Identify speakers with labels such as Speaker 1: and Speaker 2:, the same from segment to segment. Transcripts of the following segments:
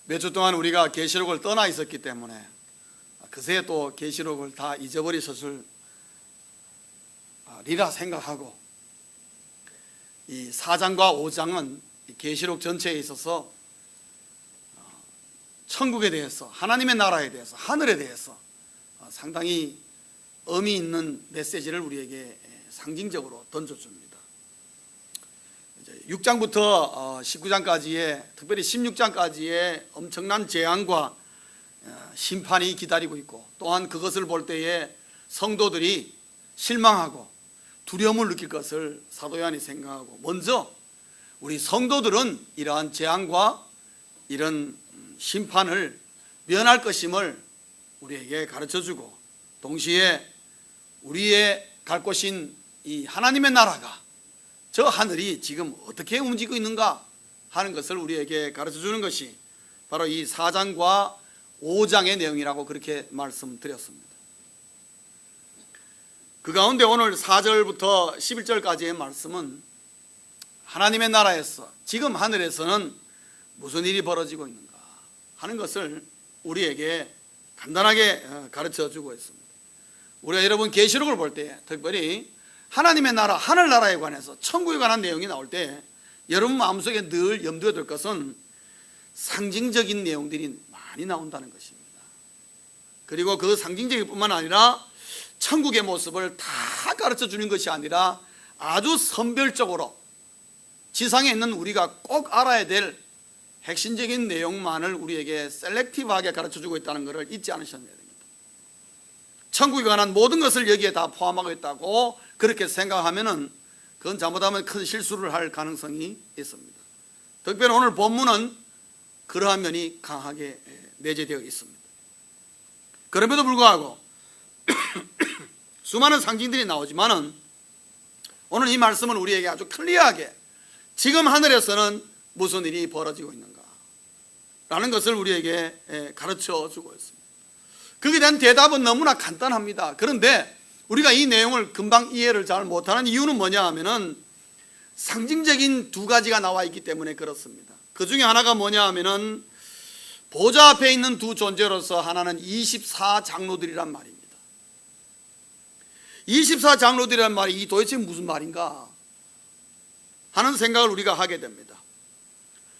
Speaker 1: 몇 주 동안 우리가 계시록을 떠나 있었기 때문에 그새 또 계시록을 다 잊어버리셨을 리라 생각하고, 이 4장과 5장은 계시록 전체에 있어서 천국에 대해서, 하나님의 나라에 대해서, 하늘에 대해서 상당히 의미 있는 메시지를 우리에게 상징적으로 던져줍니다. 6장부터 19장까지의, 특별히 16장까지의 엄청난 재앙과 심판이 기다리고 있고, 또한 그것을 볼 때에 성도들이 실망하고 두려움을 느낄 것을 사도 요한이 생각하고, 먼저 우리 성도들은 이러한 재앙과 이런 심판을 면할 것임을 우리에게 가르쳐주고, 동시에 우리의 갈 곳인 이 하나님의 나라가, 저 하늘이 지금 어떻게 움직이고 있는가 하는 것을 우리에게 가르쳐주는 것이 바로 이 4장과 5장의 내용이라고 그렇게 말씀드렸습니다. 그 가운데 오늘 4절부터 11절까지의 말씀은 하나님의 나라에서, 지금 하늘에서는 무슨 일이 벌어지고 있는가 하는 것을 우리에게 간단하게 가르쳐주고 있습니다. 우리가 여러분 계시록을 볼 때, 특별히 하나님의 나라, 하늘나라에 관해서, 천국에 관한 내용이 나올 때 여러분 마음속에 늘 염두에 둘 것은 상징적인 내용들이 많이 나온다는 것입니다. 그리고 그 상징적일 뿐만 아니라 천국의 모습을 다 가르쳐 주는 것이 아니라 아주 선별적으로 지상에 있는 우리가 꼭 알아야 될 핵심적인 내용만을 우리에게 셀렉티브하게 가르쳐 주고 있다는 것을 잊지 않으셔야 됩니다. 천국에 관한 모든 것을 여기에 다 포함하고 있다고 그렇게 생각하면은 그건 잘못하면 큰 실수를 할 가능성이 있습니다. 특별히 오늘 본문은 그러한 면이 강하게 내재되어 있습니다. 그럼에도 불구하고 수많은 상징들이 나오지만은 오늘 이 말씀은 우리에게 아주 클리어하게 지금 하늘에서는 무슨 일이 벌어지고 있는가 라는 것을 우리에게 가르쳐 주고 있습니다. 거기에 대한 대답은 너무나 간단합니다. 그런데 우리가 이 내용을 금방 이해를 잘 못하는 이유는 뭐냐 하면은 상징적인 두 가지가 나와 있기 때문에 그렇습니다. 그 중에 하나가 뭐냐 하면은 보좌 앞에 있는 두 존재로서 하나는 24장로들이란 말입니다. 24장로들이란 말이 이 도대체 무슨 말인가 하는 생각을 우리가 하게 됩니다.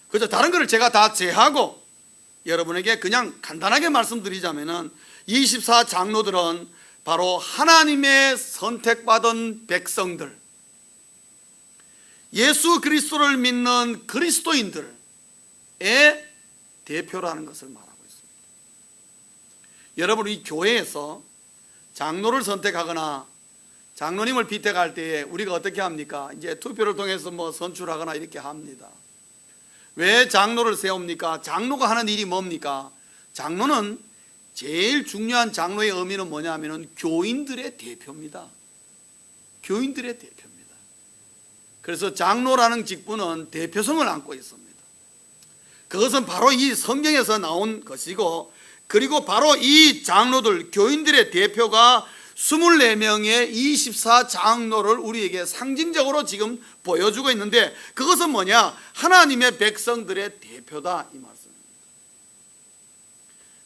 Speaker 1: 그래서 다른 것을 제가 다 제하고 여러분에게 그냥 간단하게 말씀드리자면은 24장로들은 바로 하나님의 선택받은 백성들, 예수 그리스도를 믿는 그리스도인들의 대표라는 것을 말하고 있습니다. 여러분, 이 교회에서 장로를 선택하거나 장로님을 비택할 때에 우리가 어떻게 합니까? 이제 투표를 통해서 선출하거나 이렇게 합니다. 왜 장로를 세웁니까? 장로가 하는 일이 뭡니까? 장로는 제일 중요한 장로의 의미는 뭐냐 하면 교인들의 대표입니다. 교인들의 대표입니다. 그래서 장로라는 직분은 대표성을 안고 있습니다. 그것은 바로 이 성경에서 나온 것이고, 그리고 바로 이 장로들, 교인들의 대표가 24명의 24장로를 우리에게 상징적으로 지금 보여주고 있는데, 그것은 뭐냐? 하나님의 백성들의 대표다 이 말씀입니다.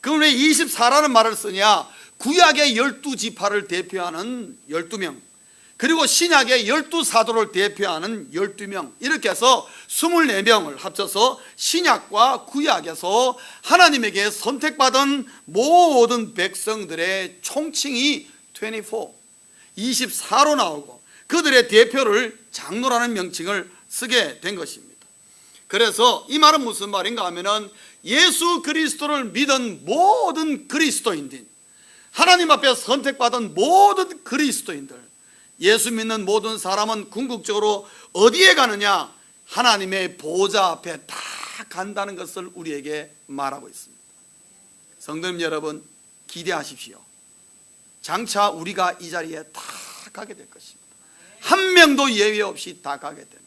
Speaker 1: 그럼 왜 24라는 말을 쓰냐? 구약의 12지파를 대표하는 12명, 그리고 신약의 12사도를 대표하는 12명, 이렇게 해서 24명을 합쳐서 신약과 구약에서 하나님에게 선택받은 모든 백성들의 총칭이 24로 나오고, 그들의 대표를 장로라는 명칭을 쓰게 된 것입니다. 그래서 이 말은 무슨 말인가 하면은 예수 그리스도를 믿은 모든 그리스도인들, 하나님 앞에 선택받은 모든 그리스도인들, 예수 믿는 모든 사람은 궁극적으로 어디에 가느냐? 하나님의 보좌 앞에 다 간다는 것을 우리에게 말하고 있습니다. 성도님 여러분, 기대하십시오. 장차 우리가 이 자리에 다 가게 될 것입니다. 한 명도 예외 없이 다 가게 됩니다.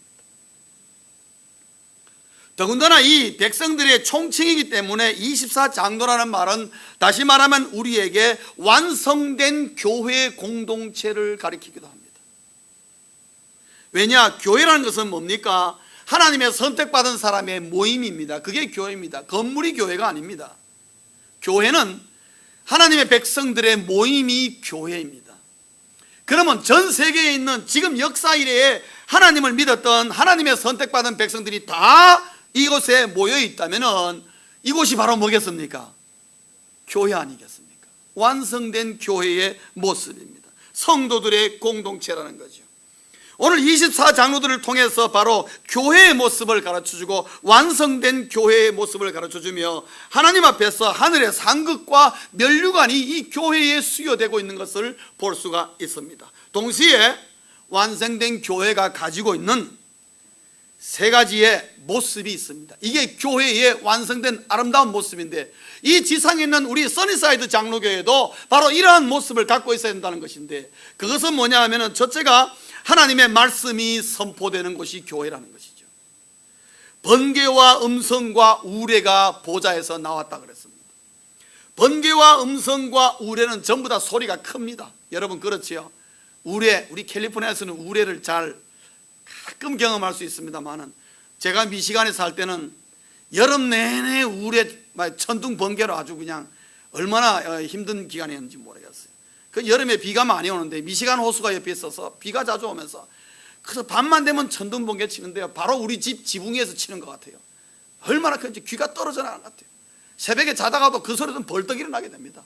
Speaker 1: 더군다나 이 백성들의 총칭이기 때문에 24장로라는 말은 다시 말하면 우리에게 완성된 교회 공동체를 가리키기도 합니다. 왜냐? 교회라는 것은 뭡니까? 하나님의 선택받은 사람의 모임입니다. 그게 교회입니다. 건물이 교회가 아닙니다. 교회는 하나님의 백성들의 모임이 교회입니다. 그러면 전 세계에 있는 지금 역사 이래에 하나님을 믿었던 하나님의 선택받은 백성들이 다 이곳에 모여 있다면 이곳이 바로 뭐겠습니까? 교회 아니겠습니까? 완성된 교회의 모습입니다. 성도들의 공동체라는 거죠. 오늘 24장로들을 통해서 바로 교회의 모습을 가르쳐주고 완성된 교회의 모습을 가르쳐주며 하나님 앞에서 하늘의 상급과 면류관이 이 교회에 수여되고 있는 것을 볼 수가 있습니다. 동시에 완성된 교회가 가지고 있는 세 가지의 모습이 있습니다. 이게 교회의 완성된 아름다운 모습인데, 이 지상에 있는 우리 써니사이드 장로교회도 바로 이러한 모습을 갖고 있어야 된다는 것인데, 그것은 뭐냐 하면은 첫째가 하나님의 말씀이 선포되는 곳이 교회라는 것이죠. 번개와 음성과 우레가 보좌에서 나왔다 그랬습니다. 번개와 음성과 우레는 전부 다 소리가 큽니다. 여러분 그렇지요? 우레, 우리 캘리포니아에서는 우레를 잘 가끔 경험할 수 있습니다만은, 제가 미시간에 살 때는 여름 내내 우레 천둥 번개로 아주 그냥 얼마나 힘든 기간이었는지 모르겠어요. 그 여름에 비가 많이 오는데 미시간 호수가 옆에 있어서 비가 자주 오면서, 그래서 밤만 되면 천둥 번개 치는데요, 바로 우리 집 지붕 위에서 치는 것 같아요. 얼마나 큰지 귀가 떨어져 나가는 것 같아요. 새벽에 자다가도 그 소리는 벌떡 일어나게 됩니다.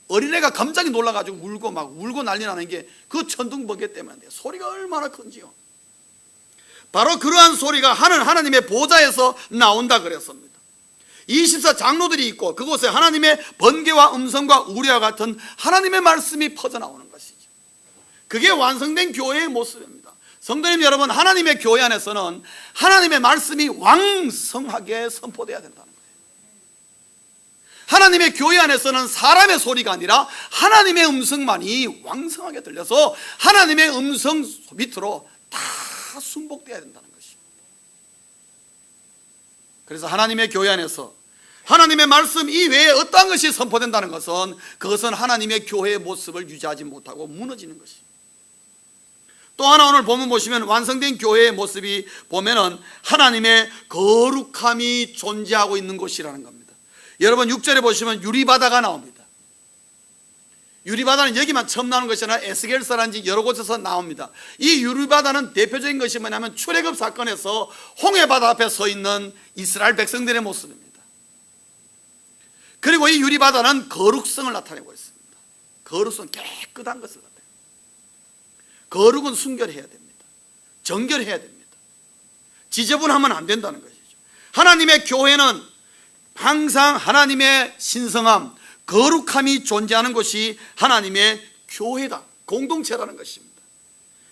Speaker 1: 어린애가 깜짝이 놀라가지고 울고 막 울고 난리 나는 게 그 천둥 번개 때문인데, 소리가 얼마나 큰지요. 바로 그러한 소리가 하나님의 보좌에서 나온다 그랬습니다. 24장로들이 있고 그곳에 하나님의 번개와 음성과 우레와 같은 하나님의 말씀이 퍼져나오는 것이죠. 그게 완성된 교회의 모습입니다. 성도님 여러분, 하나님의 교회 안에서는 하나님의 말씀이 왕성하게 선포되어야 된다는 거예요. 하나님의 교회 안에서는 사람의 소리가 아니라 하나님의 음성만이 왕성하게 들려서 하나님의 음성 밑으로 다 순복되어야 된다는 것입니다. 그래서 하나님의 교회 안에서 하나님의 말씀 이외에 어떠한 것이 선포된다는 것은, 그것은 하나님의 교회의 모습을 유지하지 못하고 무너지는 것입니다. 또 하나 오늘 본문 보시면 완성된 교회의 모습이 보면은 하나님의 거룩함이 존재하고 있는 곳이라는 겁니다. 여러분 6절에 보시면 유리바다가 나옵니다. 유리바다는 여기만 처음 나오는 것이 아니라 에스겔서라든지 여러 곳에서 나옵니다. 이 유리바다는 대표적인 것이 뭐냐면 출애굽 사건에서 홍해바다 앞에 서 있는 이스라엘 백성들의 모습입니다. 그리고 이 유리바다는 거룩성을 나타내고 있습니다. 거룩성, 깨끗한 것을 나타내요. 거룩은 순결해야 됩니다. 정결해야 됩니다. 지저분하면 안 된다는 것이죠. 하나님의 교회는 항상 하나님의 신성함, 거룩함이 존재하는 곳이 하나님의 교회다, 공동체라는 것입니다.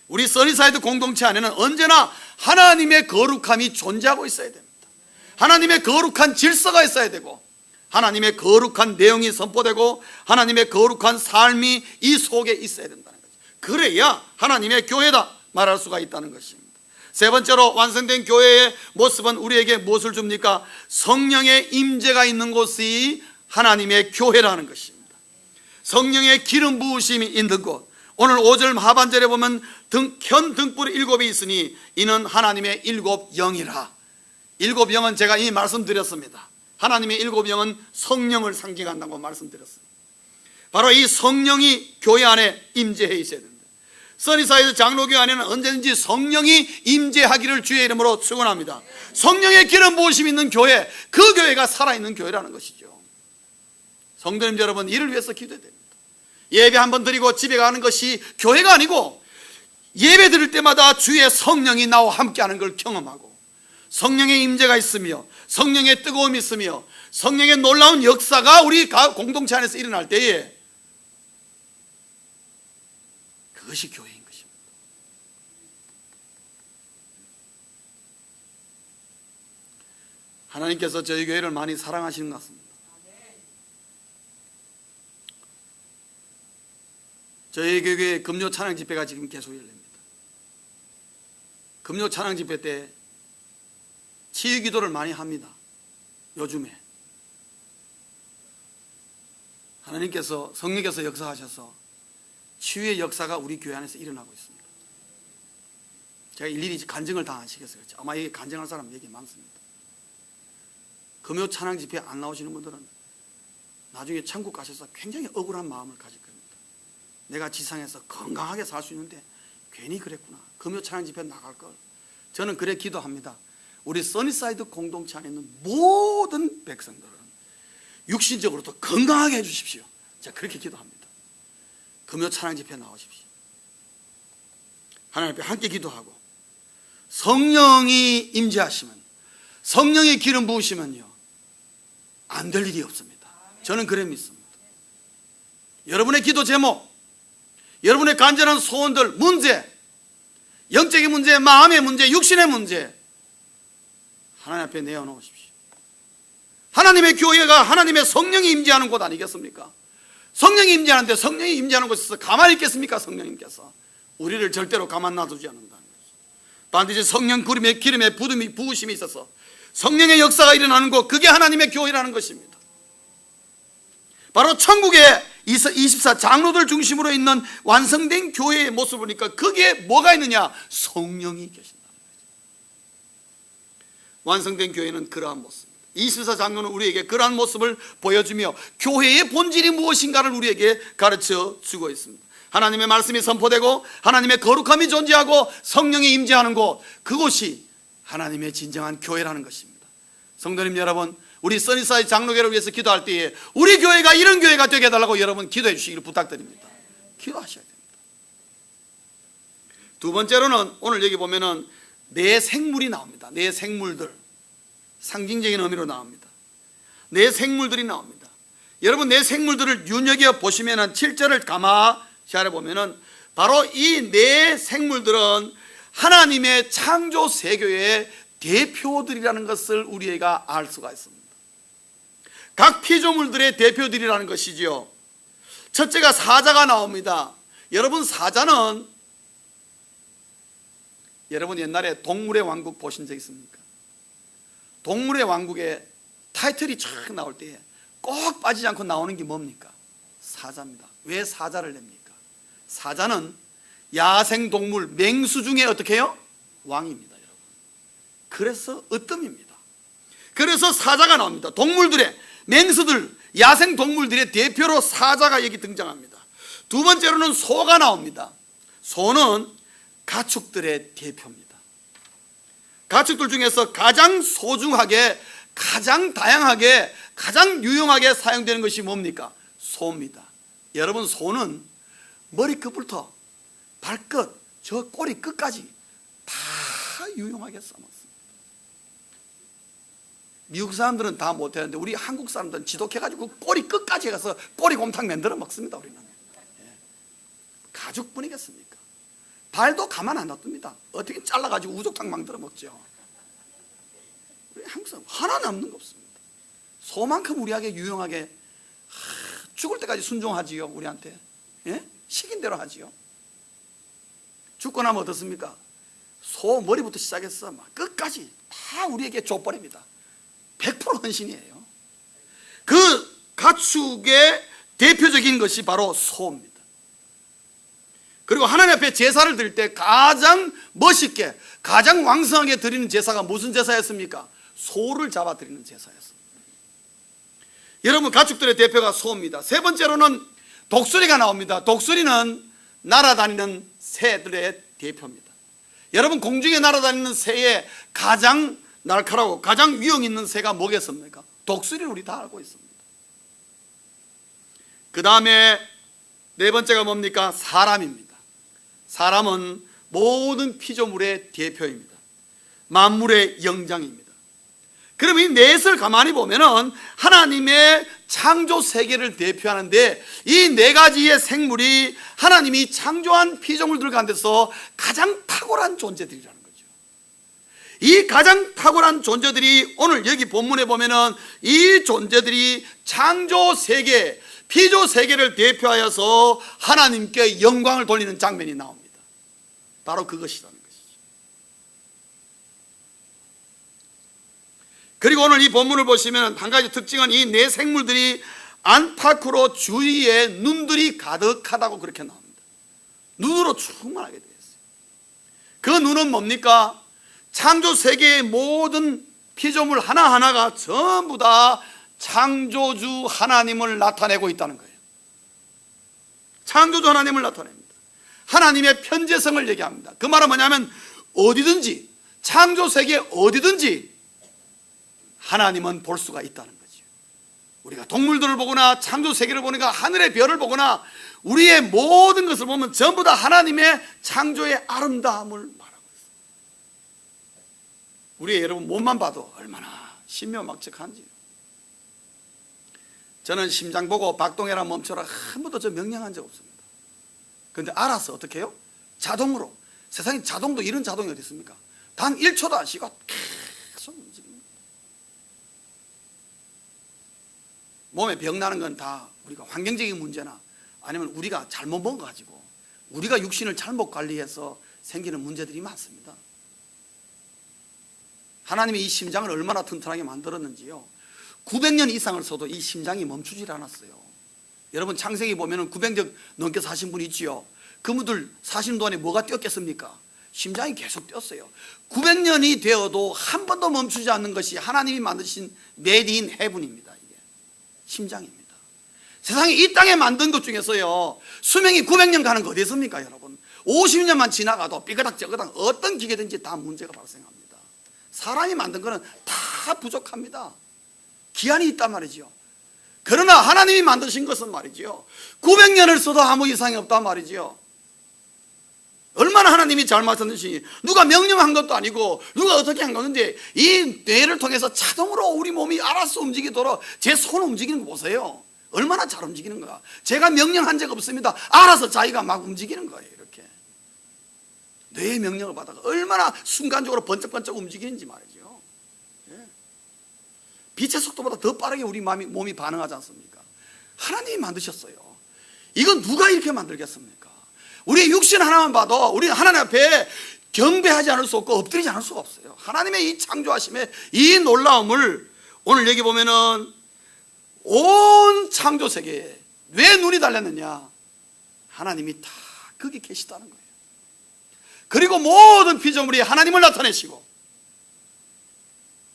Speaker 1: 우리 써니사이드 공동체 안에는 언제나 하나님의 거룩함이 존재하고 있어야 됩니다. 하나님의 거룩한 질서가 있어야 되고, 하나님의 거룩한 내용이 선포되고, 하나님의 거룩한 삶이 이 속에 있어야 된다는 거죠. 그래야 하나님의 교회다 말할 수가 있다는 것입니다. 세 번째로 완성된 교회의 모습은 우리에게 무엇을 줍니까? 성령의 임재가 있는 곳이 하나님의 교회라는 것입니다. 성령의 기름 부으심이 있는 곳. 오늘 5절 하반절에 보면 현 등불이 7이 있으니 이는 하나님의 7 영이라. 7 영은 제가 이미 말씀드렸습니다. 하나님의 7 영은 성령을 상징한다고 말씀드렸습니다. 바로 이 성령이 교회 안에 임재해 있어야 됩니다. 써니사이드 장로교회 안에는 언제든지 성령이 임재하기를 주의 이름으로 축원합니다. 성령의 기름 부으심이 있는 교회, 그 교회가 살아있는 교회라는 것이죠. 성도님 여러분, 이를 위해서 기도해야 됩니다. 예배 한번 드리고 집에 가는 것이 교회가 아니고, 예배 드릴 때마다 주의 성령이 나와 함께하는 걸 경험하고, 성령의 임재가 있으며 성령의 뜨거움이 있으며 성령의 놀라운 역사가 우리 공동체 안에서 일어날 때에, 그것이 교회인 것입니다. 하나님께서 저희 교회를 많이 사랑하시는 것 같습니다. 저희 교회 금요 찬양 집회가 지금 계속 열립니다. 금요 찬양 집회 때 치유 기도를 많이 합니다. 요즘에 하나님께서, 성령께서 역사하셔서 치유의 역사가 우리 교회 안에서 일어나고 있습니다. 제가 일일이 간증을 다 하시겠어요. 아마 이게 간증할 사람 얘기 많습니다. 금요 찬양 집회 안 나오시는 분들은 나중에 천국 가셔서 굉장히 억울한 마음을 가질 겁니다. 내가 지상에서 건강하게 살 수 있는데 괜히 그랬구나. 금요 찬양 집회 나갈 걸. 저는 그래 기도합니다. 우리 써니사이드 공동체 안에 있는 모든 백성들은 육신적으로도 건강하게 해주십시오. 제가 그렇게 기도합니다. 금요 찬양 집회 나오십시오. 하나님 앞에 함께 기도하고 성령이 임재하시면, 성령의 기름 부으시면요 안 될 일이 없습니다. 저는 그래 믿습니다. 여러분의 기도 제목, 여러분의 간절한 소원들, 문제, 영적인 문제, 마음의 문제, 육신의 문제 하나님 앞에 내어놓으십시오. 하나님의 교회가 하나님의 성령이 임재하는 곳 아니겠습니까? 성령이 임재하는데 성령이 임재하는 곳에서 가만히 있겠습니까? 성령님께서 우리를 절대로 가만 놔두지 않는다는 것이죠. 반드시 성령 기름의 부으심이 있어서 성령의 역사가 일어나는 곳, 그게 하나님의 교회라는 것입니다. 바로 천국의 24 장로들 중심으로 있는 완성된 교회의 모습을 보니까 거기에 뭐가 있느냐? 성령이 계신다는 거죠. 완성된 교회는 그러한 모습입니다. 24 장로는 우리에게 그러한 모습을 보여주며 교회의 본질이 무엇인가를 우리에게 가르쳐 주고 있습니다. 하나님의 말씀이 선포되고 하나님의 거룩함이 존재하고 성령이 임재하는 곳, 그곳이 하나님의 진정한 교회라는 것입니다. 성도님 여러분, 우리 써니사이드 장로교회를 위해서 기도할 때에 우리 교회가 이런 교회가 되게 해달라고 여러분 기도해 주시기를 부탁드립니다. 기도하셔야 됩니다. 두 번째로는 오늘 여기 보면은 내 생물이 나옵니다. 내 생물들, 상징적인 의미로 나옵니다. 내 생물들이 나옵니다. 여러분, 내 생물들을 눈여겨 보시면은 7절을 가마시하려 보면은 바로 이 내 생물들은 하나님의 창조 세계의 대표들이라는 것을 우리가 알 수가 있습니다. 각 피조물들의 대표들이라는 것이지요. 첫째가 사자가 나옵니다. 여러분, 사자는 여러분 옛날에 동물의 왕국 보신 적 있습니까? 동물의 왕국에 타이틀이 쫙 나올 때 꼭 빠지지 않고 나오는 게 뭡니까? 사자입니다. 왜 사자를 냅니까? 사자는 야생동물, 맹수 중에 어떻게 해요? 왕입니다, 여러분. 그래서 으뜸입니다. 그래서 사자가 나옵니다. 동물들의, 맹수들, 야생동물들의 대표로 사자가 여기 등장합니다. 두 번째로는 소가 나옵니다. 소는 가축들의 대표입니다. 가축들 중에서 가장 소중하게, 가장 다양하게, 가장 유용하게 사용되는 것이 뭡니까? 소입니다. 여러분, 소는 머리끝부터 발끝, 저 꼬리 끝까지 다 유용하게 써먹습니다. 미국 사람들은 다 못하는데 우리 한국 사람들은 지독해가지고 꼬리 끝까지 가서 꼬리곰탕 만들어 먹습니다. 우리는 가죽뿐이겠습니까? 발도 가만 안 놔둡니다. 어떻게 잘라가지고 우족탕 만들어 먹죠. 우리 한국 사람 하나 남는 거 없습니다. 소만큼 우리에게 유용하게 죽을 때까지 순종하지요. 우리한테 시킨 대로 하지요. 죽고 나면 어떻습니까? 소 머리부터 시작해서 막 끝까지 다 우리에게 줘버립니다. 100% 헌신이에요. 그 가축의 대표적인 것이 바로 소입니다. 그리고 하나님 앞에 제사를 드릴 때 가장 멋있게, 가장 왕성하게 드리는 제사가 무슨 제사였습니까? 소를 잡아 드리는 제사였습니다. 여러분, 가축들의 대표가 소입니다. 세 번째로는 독수리가 나옵니다. 독수리는 날아다니는 새들의 대표입니다. 여러분, 공중에 날아다니는 새의 가장 날카로워 가장 위험 있는 새가 뭐겠습니까? 독수리를 우리 다 알고 있습니다. 그 다음에 네 번째가 뭡니까? 사람입니다. 사람은 모든 피조물의 대표입니다. 만물의 영장입니다. 그럼 이 넷을 가만히 보면은 하나님의 창조 세계를 대표하는데 이 네 가지의 생물이 하나님이 창조한 피조물들 가운데서 가장 탁월한 존재들이라는 거죠. 이 가장 탁월한 존재들이 오늘 여기 본문에 보면은 이 존재들이 창조 세계, 피조 세계를 대표하여서 하나님께 영광을 돌리는 장면이 나옵니다. 바로 그것이라는 것이죠. 그리고 오늘 이 본문을 보시면 한 가지 특징은 이 네 생물들이 안팎으로 주위에 눈들이 가득하다고 그렇게 나옵니다. 눈으로 충만하게 되어 있어요. 그 눈은 뭡니까? 창조 세계의 모든 피조물 하나하나가 전부 다 창조주 하나님을 나타내고 있다는 거예요. 창조주 하나님을 나타냅니다. 하나님의 편재성을 얘기합니다. 그 말은 뭐냐면 어디든지, 창조 세계 어디든지 하나님은 볼 수가 있다는 거죠. 우리가 동물들을 보거나 창조 세계를 보거나 하늘의 별을 보거나 우리의 모든 것을 보면 전부 다 하나님의 창조의 아름다움을 말하고 있어요. 우리 여러분 몸만 봐도 얼마나 신묘막측한지요. 저는 심장 보고 박동해라 멈춰라 한 번도 저 명령한 적 없습니다. 그런데 알아서 어떻게 해요? 자동으로. 세상에 자동도 이런 자동이 어디 있습니까? 단 1초도 안 쉬고 계속 움직입니다. 몸에 병 나는 건 다 우리가 환경적인 문제나 아니면 우리가 잘못 먹어가지고 우리가 육신을 잘못 관리해서 생기는 문제들이 많습니다. 하나님이 이 심장을 얼마나 튼튼하게 만들었는지요, 900년 이상을 써도 이 심장이 멈추질 않았어요. 여러분 창세기 보면 900년 넘게 사신 분이 있지요. 그분들 사시는 동안에 뭐가 뛰었겠습니까? 심장이 계속 뛰었어요. 900년이 되어도 한 번도 멈추지 않는 것이 하나님이 만드신 메이드 인 헤븐입니다. 이게 심장입니다. 세상에 이 땅에 만든 것 중에서요, 수명이 900년 가는 거 어디 있습니까 여러분? 50년만 지나가도 삐그닥저그닥 어떤 기계든지 다 문제가 발생합니다. 사람이 만든 거는 다 부족합니다. 기한이 있단 말이죠. 그러나 하나님이 만드신 것은 말이죠, 900년을 써도 아무 이상이 없단 말이죠. 얼마나 하나님이 잘 만드시니, 누가 명령한 것도 아니고 누가 어떻게 한 건데 이 뇌를 통해서 자동으로 우리 몸이 알아서 움직이도록 제 손 움직이는 거 보세요. 얼마나 잘 움직이는 거야. 제가 명령한 적 없습니다. 알아서 자기가 막 움직이는 거예요. 이렇게 뇌의 명령을 받아가 얼마나 순간적으로 번쩍번쩍 움직이는지 말이죠. 예. 빛의 속도보다 더 빠르게 우리 몸이 반응하지 않습니까? 하나님이 만드셨어요. 이건 누가 이렇게 만들겠습니까? 우리의 육신 하나만 봐도 우리는 하나님 앞에 경배하지 않을 수 없고 엎드리지 않을 수가 없어요. 하나님의 이 창조하심의 이 놀라움을 오늘 여기 보면은 온 창조 세계에 왜 눈이 달렸느냐? 하나님이 다 거기 계시다는 거예요. 그리고 모든 피조물이 하나님을 나타내시고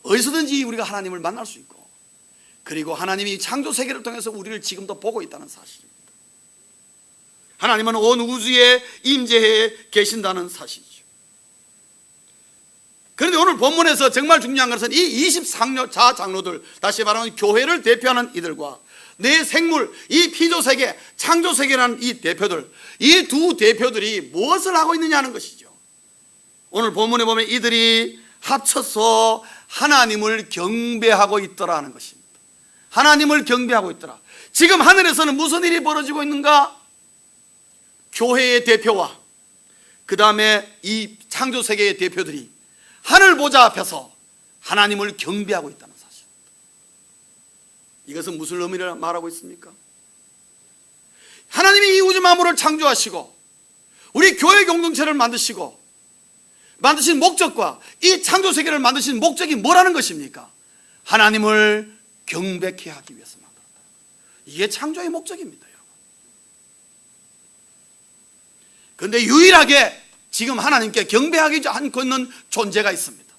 Speaker 1: 어디서든지 우리가 하나님을 만날 수 있고, 그리고 하나님이 창조 세계를 통해서 우리를 지금도 보고 있다는 사실입니다. 하나님은 온 우주에 임재해 계신다는 사실이죠. 그런데 오늘 본문에서 정말 중요한 것은 이 24자 장로들, 다시 말하면 교회를 대표하는 이들과 내 생물, 이 피조세계, 창조세계라는 이 대표들, 이 두 대표들이 무엇을 하고 있느냐는 것이죠. 오늘 본문에 보면 이들이 합쳐서 하나님을 경배하고 있더라는 것입니다. 하나님을 경배하고 있더라. 지금 하늘에서는 무슨 일이 벌어지고 있는가? 교회의 대표와 그 다음에 이 창조세계의 대표들이 하늘 보좌 앞에서 하나님을 경배하고 있다는 사실. 이것은 무슨 의미를 말하고 있습니까? 하나님이 이 우주 만물을 창조하시고 우리 교회 공동체를 만드신 목적과 이 창조세계를 만드신 목적이 뭐라는 것입니까? 하나님을 경배케 하기 위해서 만들었다. 이게 창조의 목적입니다. 그런데 유일하게 지금 하나님께 경배하지 않고 있는 존재가 있습니다.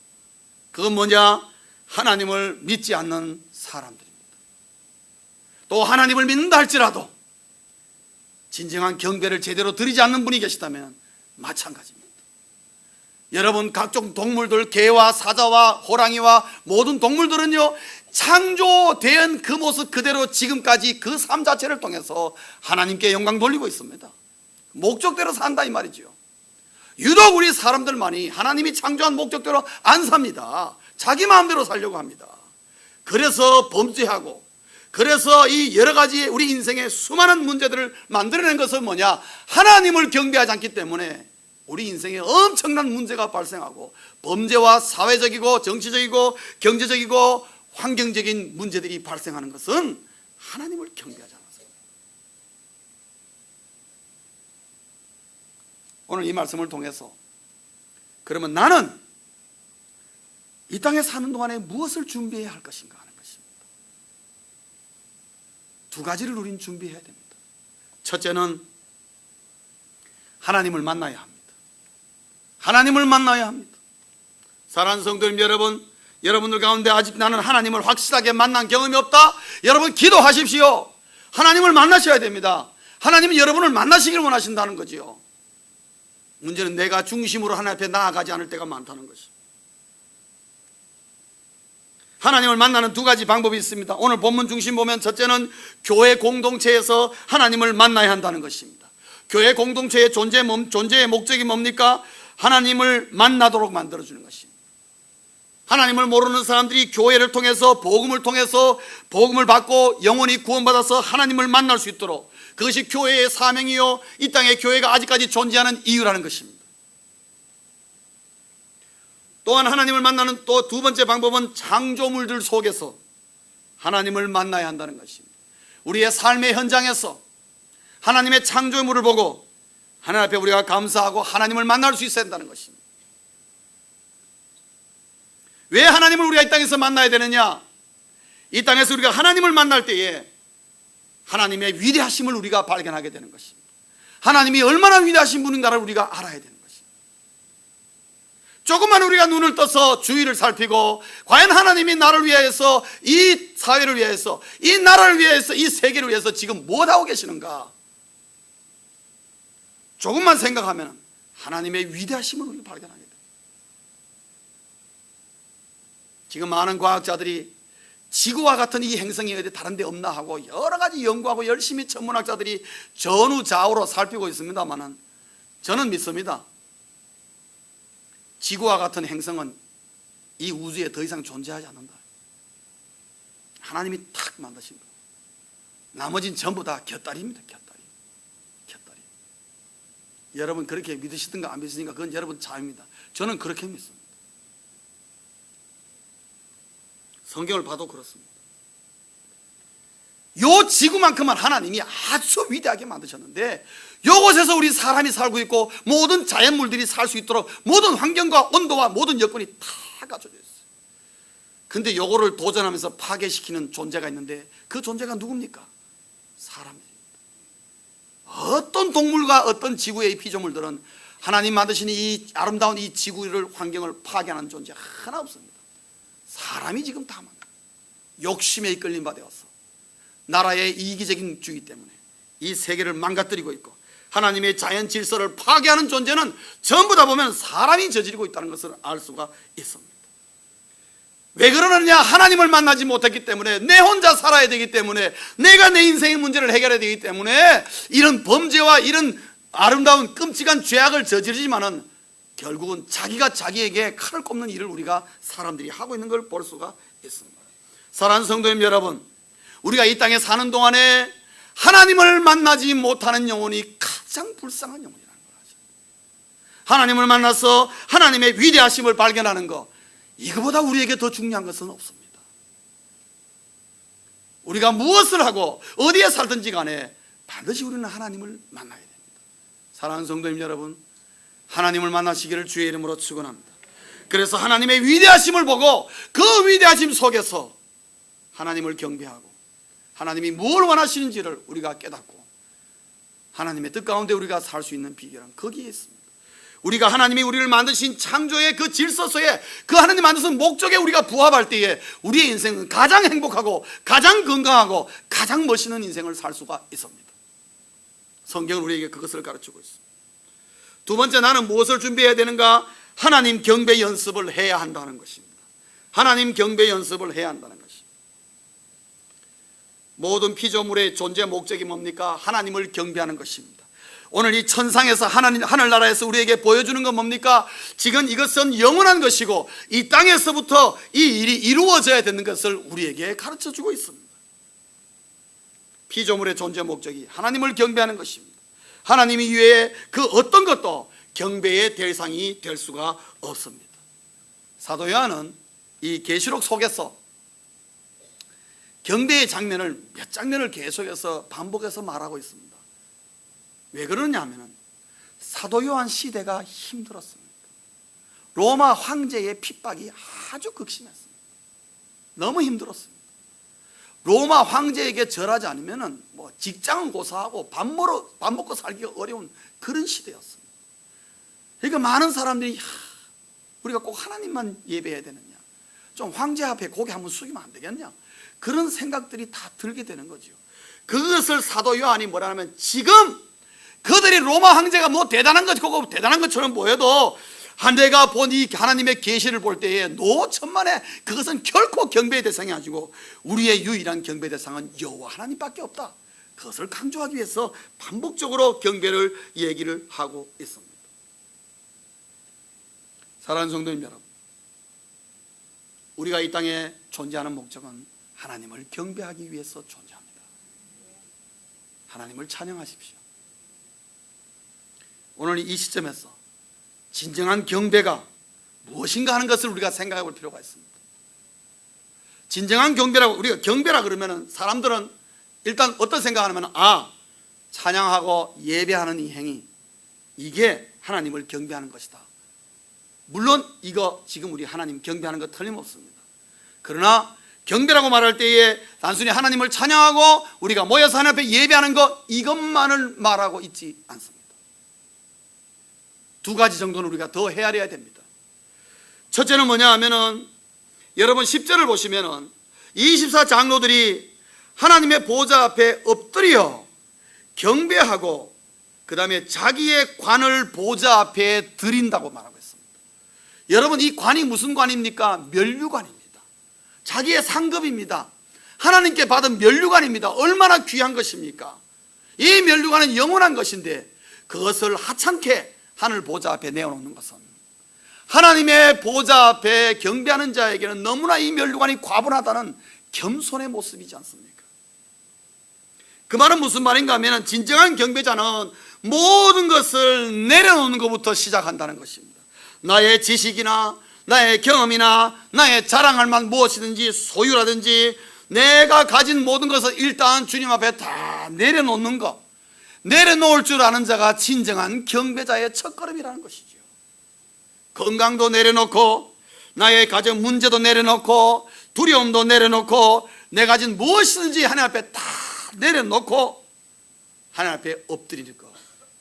Speaker 1: 그건 뭐냐? 하나님을 믿지 않는 사람들입니다. 또 하나님을 믿는다 할지라도 진정한 경배를 제대로 드리지 않는 분이 계시다면 마찬가지입니다. 여러분, 각종 동물들, 개와 사자와 호랑이와 모든 동물들은요, 창조된 그 모습 그대로 지금까지 그 삶 자체를 통해서 하나님께 영광 돌리고 있습니다. 목적대로 산다 이 말이죠. 유독 우리 사람들만이 하나님이 창조한 목적대로 안 삽니다. 자기 마음대로 살려고 합니다. 그래서 범죄하고, 그래서 이 여러 가지 우리 인생의 수많은 문제들을 만들어낸 것은 뭐냐? 하나님을 경배하지 않기 때문에 우리 인생에 엄청난 문제가 발생하고 범죄와 사회적이고 정치적이고 경제적이고 환경적인 문제들이 발생하는 것은 하나님을 경배하지 않아서. 오늘 이 말씀을 통해서 그러면 나는 이 땅에 사는 동안에 무엇을 준비해야 할 것인가 하는 것입니다. 두 가지를 우리는 준비해야 됩니다. 첫째는 하나님을 만나야 합니다. 하나님을 만나야 합니다. 사랑하는 성도님 여러분, 여러분들 가운데 아직 나는 하나님을 확실하게 만난 경험이 없다? 여러분 기도하십시오. 하나님을 만나셔야 됩니다. 하나님은 여러분을 만나시길 원하신다는 거지요. 문제는 내가 중심으로 하나님 앞에 나아가지 않을 때가 많다는 것이. 하나님을 만나는 두 가지 방법이 있습니다. 오늘 본문 중심 보면 첫째는 교회 공동체에서 하나님을 만나야 한다는 것입니다. 교회 공동체의 존재의 목적이 뭡니까? 하나님을 만나도록 만들어주는 것입니다. 하나님을 모르는 사람들이 교회를 통해서 복음을 받고 영원히 구원받아서 하나님을 만날 수 있도록, 그것이 교회의 사명이요 이 땅에 교회가 아직까지 존재하는 이유라는 것입니다. 또한 하나님을 만나는 또 두 번째 방법은 창조물들 속에서 하나님을 만나야 한다는 것입니다. 우리의 삶의 현장에서 하나님의 창조물을 보고 하나님 앞에 우리가 감사하고 하나님을 만날 수 있어야 한다는 것입니다. 왜 하나님을 우리가 이 땅에서 만나야 되느냐? 이 땅에서 우리가 하나님을 만날 때에 하나님의 위대하심을 우리가 발견하게 되는 것입니다. 하나님이 얼마나 위대하신 분인가를 우리가 알아야 되는 것입니다. 조금만 우리가 눈을 떠서 주위를 살피고 과연 하나님이 나를 위해서, 이 사회를 위해서, 이 나라를 위해서, 이 세계를 위해서 지금 무엇하고 계시는가, 조금만 생각하면 하나님의 위대하심을 우리가 발견하게 됩니다. 지금 많은 과학자들이 지구와 같은 이 행성이 어디 다른 데 없나 하고 여러 가지 연구하고 열심히 천문학자들이 전후좌우로 살피고 있습니다만, 저는 믿습니다. 지구와 같은 행성은 이 우주에 더 이상 존재하지 않는다. 하나님이 탁 만드신 거. 나머지는 전부 다 곁다리입니다. 곁다리. 여러분 그렇게 믿으시든가 안 믿으시든가 그건 여러분 자유입니다. 저는 그렇게 믿습니다. 성경을 봐도 그렇습니다. 요 지구만큼은 하나님이 아주 위대하게 만드셨는데, 요곳에서 우리 사람이 살고 있고 모든 자연물들이 살 수 있도록 모든 환경과 온도와 모든 여건이 다 갖춰져 있어요. 근데 요거를 도전하면서 파괴시키는 존재가 있는데, 그 존재가 누굽니까? 사람입니다. 어떤 동물과 어떤 지구의 피조물들은 하나님 만드신 이 아름다운 이 지구를, 환경을 파괴하는 존재 하나 없습니다. 사람이 지금 다 욕심에 이끌린 바 되어서 나라의 이기적인 주의 때문에 이 세계를 망가뜨리고 있고, 하나님의 자연 질서를 파괴하는 존재는 전부 다 보면 사람이 저지르고 있다는 것을 알 수가 있습니다. 왜 그러느냐? 하나님을 만나지 못했기 때문에, 내 혼자 살아야 되기 때문에, 내가 내 인생의 문제를 해결해야 되기 때문에 이런 범죄와 이런 아름다운 끔찍한 죄악을 저지르지만은 결국은 자기가 자기에게 칼을 꼽는 일을 우리가 사람들이 하고 있는 걸 볼 수가 있습니다. 사랑하는 성도님 여러분, 우리가 이 땅에 사는 동안에 하나님을 만나지 못하는 영혼이 가장 불쌍한 영혼이라는 걸 아죠. 하나님을 만나서 하나님의 위대하심을 발견하는 것, 이거보다 우리에게 더 중요한 것은 없습니다. 우리가 무엇을 하고 어디에 살든지 간에 반드시 우리는 하나님을 만나야 됩니다. 사랑하는 성도님 여러분, 하나님을 만나시기를 주의 이름으로 축원합니다. 그래서 하나님의 위대하심을 보고 그 위대하심 속에서 하나님을 경배하고 하나님이 뭘 원하시는지를 우리가 깨닫고 하나님의 뜻 가운데 우리가 살 수 있는 비결은 거기에 있습니다. 우리가 하나님이 우리를 만드신 창조의 그 질서 속에, 그 하나님 만드신 목적에 우리가 부합할 때에 우리의 인생은 가장 행복하고 가장 건강하고 가장 멋있는 인생을 살 수가 있습니다. 성경은 우리에게 그것을 가르치고 있습니다. 두 번째, 나는 무엇을 준비해야 되는가? 하나님 경배 연습을 해야 한다는 것입니다. 하나님 경배 연습을 해야 한다는 것입니다. 모든 피조물의 존재 목적이 뭡니까? 하나님을 경배하는 것입니다. 오늘 이 천상에서 하늘나라에서 우리에게 보여주는 건 뭡니까? 지금 이것은 영원한 것이고 이 땅에서부터 이 일이 이루어져야 되는 것을 우리에게 가르쳐주고 있습니다. 피조물의 존재 목적이 하나님을 경배하는 것입니다. 하나님 이외에 그 어떤 것도 경배의 대상이 될 수가 없습니다. 사도 요한은 이 계시록 속에서 경배의 장면을 몇 장면을 계속해서 반복해서 말하고 있습니다. 왜 그러냐 하면 사도 요한 시대가 힘들었습니다. 로마 황제의 핍박이 아주 극심했습니다. 너무 힘들었습니다. 로마 황제에게 절하지 않으면 뭐 직장은 고사하고 밥 먹고 살기가 어려운 그런 시대였습니다. 그러니까 많은 사람들이 우리가 꼭 하나님만 예배해야 되느냐, 좀 황제 앞에 고개 한번 숙이면 안 되겠냐, 그런 생각들이 다 들게 되는 거죠. 그것을 사도 요한이 뭐라 하면, 지금 그들이 로마 황제가 뭐 대단한 것처럼 보여도 내가 본 이 하나님의 계시를 볼 때에 노천만에 그것은 결코 경배의 대상이 아니고 우리의 유일한 경배 대상은 여호와 하나님밖에 없다. 그것을 강조하기 위해서 반복적으로 경배를 얘기를 하고 있습니다. 사랑하는 성도님 여러분, 우리가 이 땅에 존재하는 목적은 하나님을 경배하기 위해서 존재합니다. 하나님을 찬양하십시오. 오늘 이 시점에서 진정한 경배가 무엇인가 하는 것을 우리가 생각해 볼 필요가 있습니다. 진정한 경배라고, 우리가 경배라 그러면 사람들은 일단 어떤 생각하냐면, 찬양하고 예배하는 이 행위, 이게 하나님을 경배하는 것이다. 물론 이거 지금 우리 하나님 경배하는 것 틀림없습니다. 그러나 경배라고 말할 때에 단순히 하나님을 찬양하고 우리가 모여서 하나님 앞에 예배하는 것, 이것만을 말하고 있지 않습니다. 두 가지 정도는 우리가 더 헤아려야 됩니다. 첫째는 뭐냐 하면은, 여러분 10절을 보시면은 24장로들이 하나님의 보좌 앞에 엎드려 경배하고 그 다음에 자기의 관을 보좌 앞에 드린다고 말하고 있습니다. 여러분, 이 관이 무슨 관입니까? 면류관입니다. 자기의 상급입니다. 하나님께 받은 면류관입니다. 얼마나 귀한 것입니까? 이 면류관은 영원한 것인데 그것을 하찮게 하늘 보좌 앞에 내어놓는 것은, 하나님의 보좌 앞에 경배하는 자에게는 너무나 이 면류관이 과분하다는 겸손의 모습이지 않습니까? 그 말은 무슨 말인가 하면, 진정한 경배자는 모든 것을 내려놓는 것부터 시작한다는 것입니다. 나의 지식이나 나의 경험이나 나의 자랑할 만한 무엇이든지, 소유라든지 내가 가진 모든 것을 일단 주님 앞에 다 내려놓는 것, 내려놓을 줄 아는 자가 진정한 경배자의 첫걸음이라는 것이죠. 건강도 내려놓고, 나의 가정 문제도 내려놓고, 두려움도 내려놓고, 내가 가진 무엇이든지 하나님 앞에 다 내려놓고 하나님 앞에 엎드리는 것,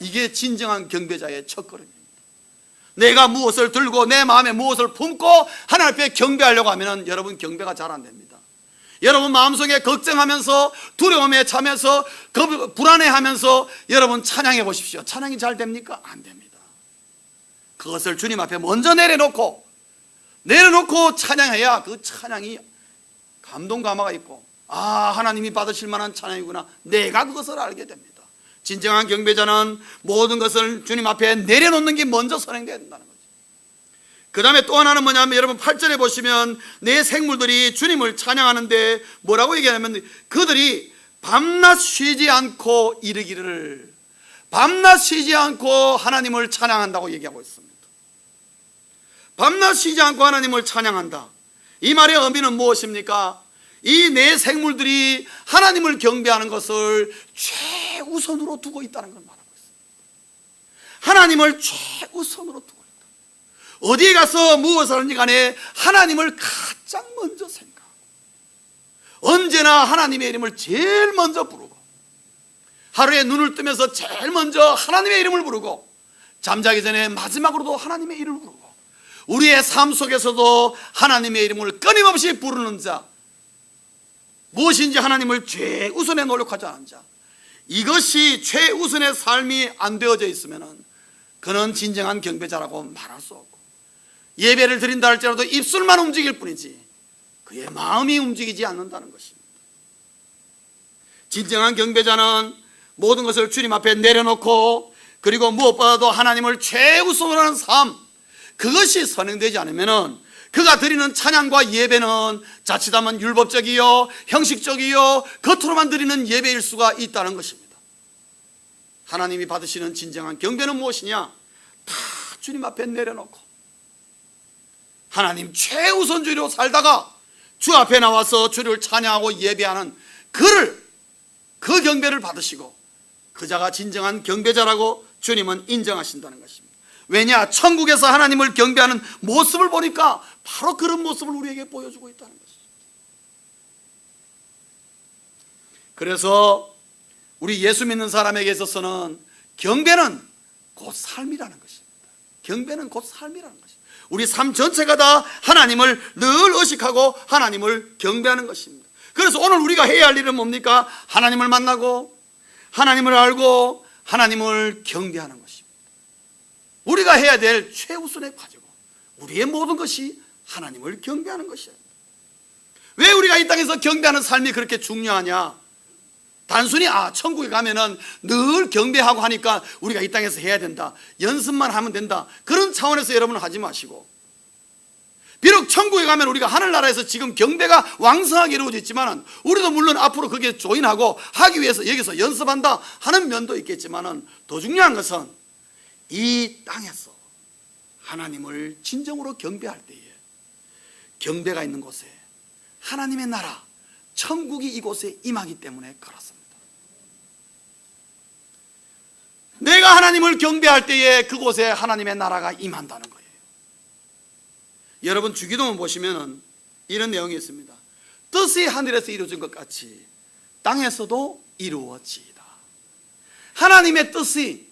Speaker 1: 이게 진정한 경배자의 첫걸음입니다. 내가 무엇을 들고 내 마음에 무엇을 품고 하나님 앞에 경배하려고 하면 여러분, 경배가 잘 안 됩니다. 여러분 마음속에 걱정하면서, 두려움에 차면서, 불안해하면서 여러분 찬양해 보십시오. 찬양이 잘 됩니까? 안 됩니다. 그것을 주님 앞에 먼저 내려놓고 찬양해야 그 찬양이 감동 감화가 있고, 하나님이 받으실 만한 찬양이구나, 내가 그것을 알게 됩니다. 진정한 경배자는 모든 것을 주님 앞에 내려놓는 게 먼저 선행되어야 된다는 거죠. 그 다음에 또 하나는 뭐냐면, 여러분 8절에 보시면 내 생물들이 주님을 찬양하는데 뭐라고 얘기하냐면, 그들이 밤낮 쉬지 않고 이르기를, 밤낮 쉬지 않고 하나님을 찬양한다고 얘기하고 있습니다. 밤낮 쉬지 않고 하나님을 찬양한다, 이 말의 의미는 무엇입니까? 이 내 생물들이 하나님을 경배하는 것을 최우선으로 두고 있다는 걸 말하고 있습니다. 하나님을 최우선으로 두고 있다. 어디에 가서 무엇을 하는지 간에 하나님을 가장 먼저 생각하고, 언제나 하나님의 이름을 제일 먼저 부르고, 하루에 눈을 뜨면서 제일 먼저 하나님의 이름을 부르고, 잠자기 전에 마지막으로도 하나님의 이름을 부르고, 우리의 삶 속에서도 하나님의 이름을 끊임없이 부르는 자, 무엇인지 하나님을 최우선에 노력하지 않은 자, 이것이 최우선의 삶이 안 되어져 있으면 그는 진정한 경배자라고 말할 수 없고, 예배를 드린다 할지라도 입술만 움직일 뿐이지 그의 마음이 움직이지 않는다는 것입니다. 진정한 경배자는 모든 것을 주님 앞에 내려놓고, 그리고 무엇보다도 하나님을 최우선으로 하는 삶, 그것이 선행되지 않으면 그가 드리는 찬양과 예배는 자칫하면 율법적이요, 형식적이요, 겉으로만 드리는 예배일 수가 있다는 것입니다. 하나님이 받으시는 진정한 경배는 무엇이냐? 다 주님 앞에 내려놓고 하나님 최우선주의로 살다가 주 앞에 나와서 주를 찬양하고 예배하는 그 경배를 받으시고, 그 자가 진정한 경배자라고 주님은 인정하신다는 것입니다. 왜냐? 천국에서 하나님을 경배하는 모습을 보니까 바로 그런 모습을 우리에게 보여주고 있다는 것이죠. 그래서 우리 예수 믿는 사람에게 있어서는 경배는 곧 삶이라는 것입니다. 경배는 곧 삶이라는 것입니다. 우리 삶 전체가 다 하나님을 늘 의식하고 하나님을 경배하는 것입니다. 그래서 오늘 우리가 해야 할 일은 뭡니까? 하나님을 만나고 하나님을 알고 하나님을 경배하는 것입니다. 우리가 해야 될 최우선의 과제고 우리의 모든 것이 하나님을 경배하는 것이에요. 왜 우리가 이 땅에서 경배하는 삶이 그렇게 중요하냐? 단순히 천국에 가면은 늘 경배하고 하니까 우리가 이 땅에서 해야 된다, 연습만 하면 된다, 그런 차원에서 여러분 하지 마시고, 비록 천국에 가면 우리가 하늘나라에서 지금 경배가 왕성하게 이루어져 있지만 우리도 물론 앞으로 거기에 조인하고 하기 위해서 여기서 연습한다 하는 면도 있겠지만 더 중요한 것은 이 땅에서 하나님을 진정으로 경배할 때에 경배가 있는 곳에 하나님의 나라 천국이 이곳에 임하기 때문에 그렇습니다. 내가 하나님을 경배할 때에 그곳에 하나님의 나라가 임한다는 거예요. 여러분 주기도문 보시면 이런 내용이 있습니다. 뜻이 하늘에서 이루어진 것 같이 땅에서도 이루어지이다. 하나님의 뜻이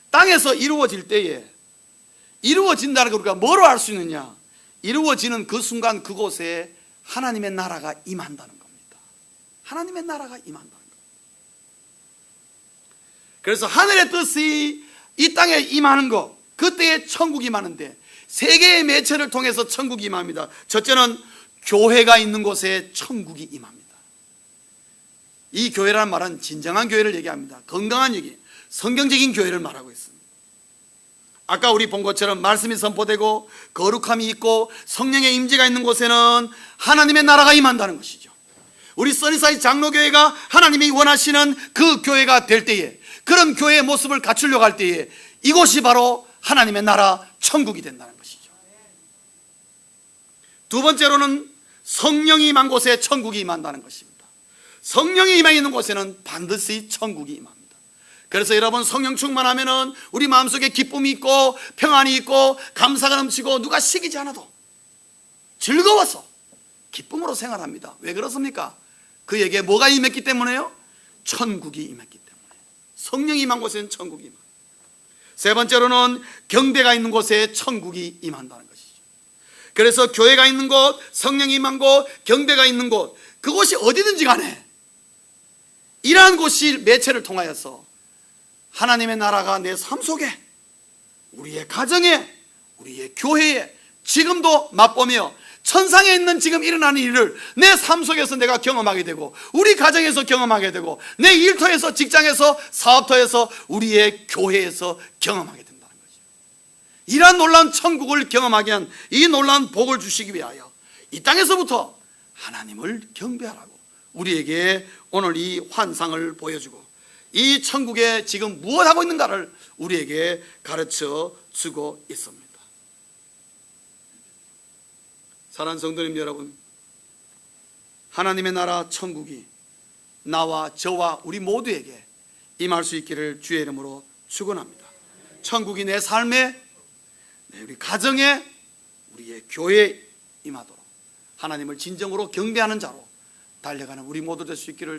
Speaker 1: 땅에서 이루어질 때에 이루어진다는 걸 우리가 뭐로 알 수 있느냐? 이루어지는 그 순간 그곳에 하나님의 나라가 임한다는 겁니다. 하나님의 나라가 임한다는 겁니다. 그래서 하늘의 뜻이 이 땅에 임하는 것, 그때에 천국이 임하는데 세 개의 매체를 통해서 천국이 임합니다. 첫째는 교회가 있는 곳에 천국이 임합니다. 이 교회라는 말은 진정한 교회를 얘기합니다. 건강한 얘기, 성경적인 교회를 말하고 있습니다. 아까 우리 본 것처럼 말씀이 선포되고 거룩함이 있고 성령의 임재가 있는 곳에는 하나님의 나라가 임한다는 것이죠. 우리 써니사이 장로교회가 하나님이 원하시는 그 교회가 될 때에, 그런 교회의 모습을 갖추려고 할 때에 이곳이 바로 하나님의 나라 천국이 된다는 것이죠. 두 번째로는 성령이 임한 곳에 천국이 임한다는 것입니다. 성령이 임해 있는 곳에는 반드시 천국이 임합니다. 그래서 여러분 성령 충만하면은 우리 마음속에 기쁨이 있고 평안이 있고 감사가 넘치고 누가 시기지 않아도 즐거워서 기쁨으로 생활합니다. 왜 그렇습니까? 그에게 뭐가 임했기 때문에요? 천국이 임했기 때문에. 성령이 임한 곳에는 천국이 임합니다. 세 번째로는 경배가 있는 곳에 천국이 임한다는 것이죠. 그래서 교회가 있는 곳, 성령이 임한 곳, 경배가 있는 곳, 그곳이 어디든지 간에 이러한 곳이 매체를 통하여서 하나님의 나라가 내 삶 속에, 우리의 가정에, 우리의 교회에 지금도 맛보며 천상에 있는 지금 일어나는 일을 내 삶 속에서 내가 경험하게 되고 우리 가정에서 경험하게 되고 내 일터에서, 직장에서, 사업터에서, 우리의 교회에서 경험하게 된다는 거죠. 이러한 놀라운 천국을 경험하게 한 이 놀라운 복을 주시기 위하여 이 땅에서부터 하나님을 경배하라고 우리에게 오늘 이 환상을 보여주고 이 천국에 지금 무엇하고 있는가를 우리에게 가르쳐 주고 있습니다. 사랑하는 성도님 여러분, 하나님의 나라 천국이 나와 저와 우리 모두에게 임할 수 있기를 주의 이름으로 축원합니다. 천국이 내 삶에, 우리 가정에, 우리의 교회에 임하도록 하나님을 진정으로 경배하는 자로 달려가는 우리 모두 될 수 있기를